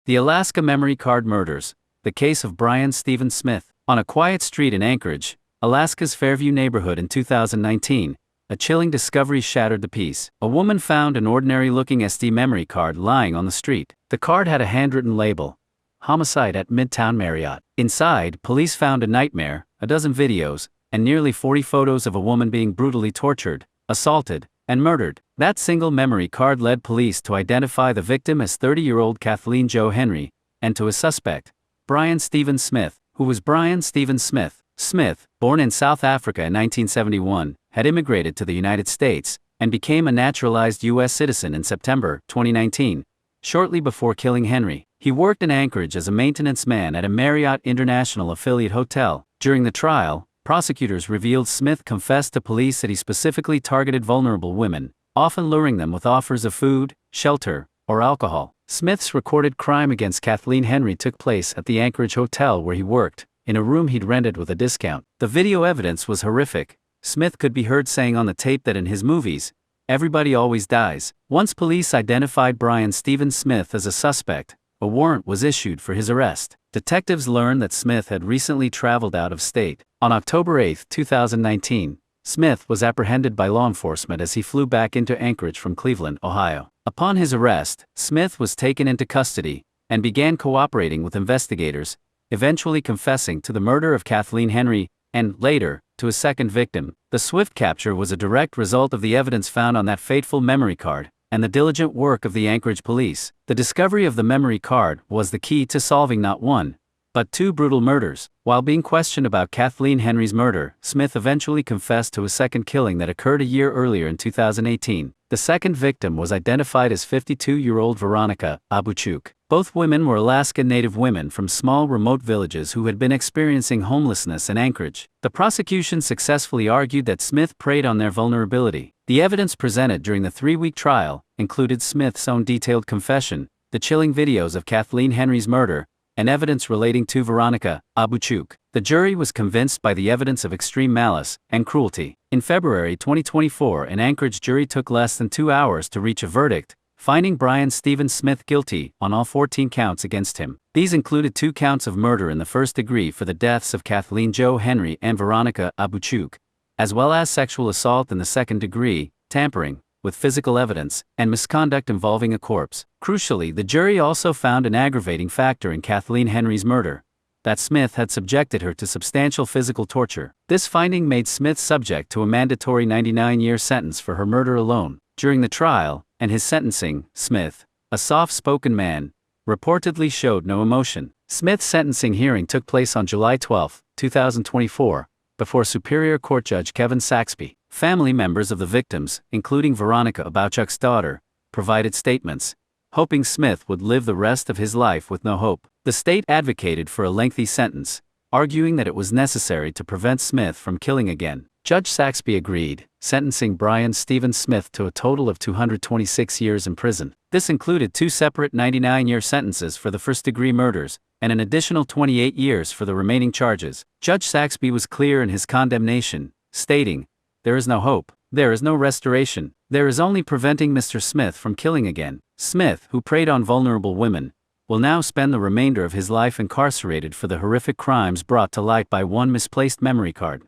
The Alaska Memory Card Murders, the case of Bryan Steven Smith. On a quiet street in Anchorage, Alaska's Fairview neighborhood in 2019, a chilling discovery shattered the peace. A woman found an ordinary-looking SD memory card lying on the street. The card had a handwritten label, "Homicide at Midtown Marriott." Inside, police found a nightmare, a dozen videos, and nearly 40 photos of a woman being brutally tortured, assaulted, and murdered. That single memory card led police to identify the victim as 30-year-old Kathleen Jo Henry, and to a suspect, Bryan Steven Smith. Who was Bryan Steven Smith? Smith, born in South Africa in 1971, had immigrated to the United States, and became a naturalized U.S. citizen in September 2019, shortly before killing Henry. He worked in Anchorage as a maintenance man at a Marriott International affiliate hotel. During the trial, prosecutors revealed Smith confessed to police that he specifically targeted vulnerable women, often luring them with offers of food, shelter, or alcohol. Smith's recorded crime against Kathleen Henry took place at the Anchorage hotel where he worked, in a room he'd rented with a discount. The video evidence was horrific. Smith could be heard saying on the tape that in his movies, "Everybody always dies." Once police identified Bryan Steven Smith as a suspect, a warrant was issued for his arrest. Detectives learned that Smith had recently traveled out of state. On October 8, 2019, Smith was apprehended by law enforcement as he flew back into Anchorage from Cleveland, Ohio. Upon his arrest, Smith was taken into custody and began cooperating with investigators, eventually confessing to the murder of Kathleen Henry and, later, to a second victim. The swift capture was a direct result of the evidence found on that fateful memory card and the diligent work of the Anchorage police. The discovery of the memory card was the key to solving not one, but two brutal murders. While being questioned about Kathleen Henry's murder, Smith eventually confessed to a second killing that occurred a year earlier in 2018. The second victim was identified as 52-year-old Veronica Abuchuk. Both women were Alaska Native women from small remote villages who had been experiencing homelessness in Anchorage. The prosecution successfully argued that Smith preyed on their vulnerability. The evidence presented during the 3-week trial included Smith's own detailed confession, the chilling videos of Kathleen Henry's murder, and evidence relating to Veronica Abuchuk. The jury was convinced by the evidence of extreme malice and cruelty. In February 2024, an Anchorage jury took less than 2 hours to reach a verdict, finding Bryan Steven Smith guilty on all 14 counts against him. These included 2 counts of murder in the first degree for the deaths of Kathleen Jo Henry and Veronica Abuchuk, as well as sexual assault in the second degree, tampering with physical evidence, and misconduct involving a corpse. Crucially, the jury also found an aggravating factor in Kathleen Henry's murder: that Smith had subjected her to substantial physical torture. This finding made Smith subject to a mandatory 99-year sentence for her murder alone. During the trial and his sentencing, Smith, a soft-spoken man, reportedly showed no emotion. Smith's sentencing hearing took place on July 12, 2024, before Superior Court Judge Kevin Saxby. Family members of the victims, including Veronica Abuchuk's daughter, provided statements, hoping Smith would live the rest of his life with no hope. The state advocated for a lengthy sentence, arguing that it was necessary to prevent Smith from killing again. Judge Saxby agreed, sentencing Bryan Steven Smith to a total of 226 years in prison. This included 2 separate 99-year sentences for the first-degree murders, and an additional 28 years for the remaining charges. Judge Saxby was clear in his condemnation, stating, "There is no hope. There is no restoration. There is only preventing Mr. Smith from killing again." Smith, who preyed on vulnerable women, will now spend the remainder of his life incarcerated for the horrific crimes brought to light by one misplaced memory card.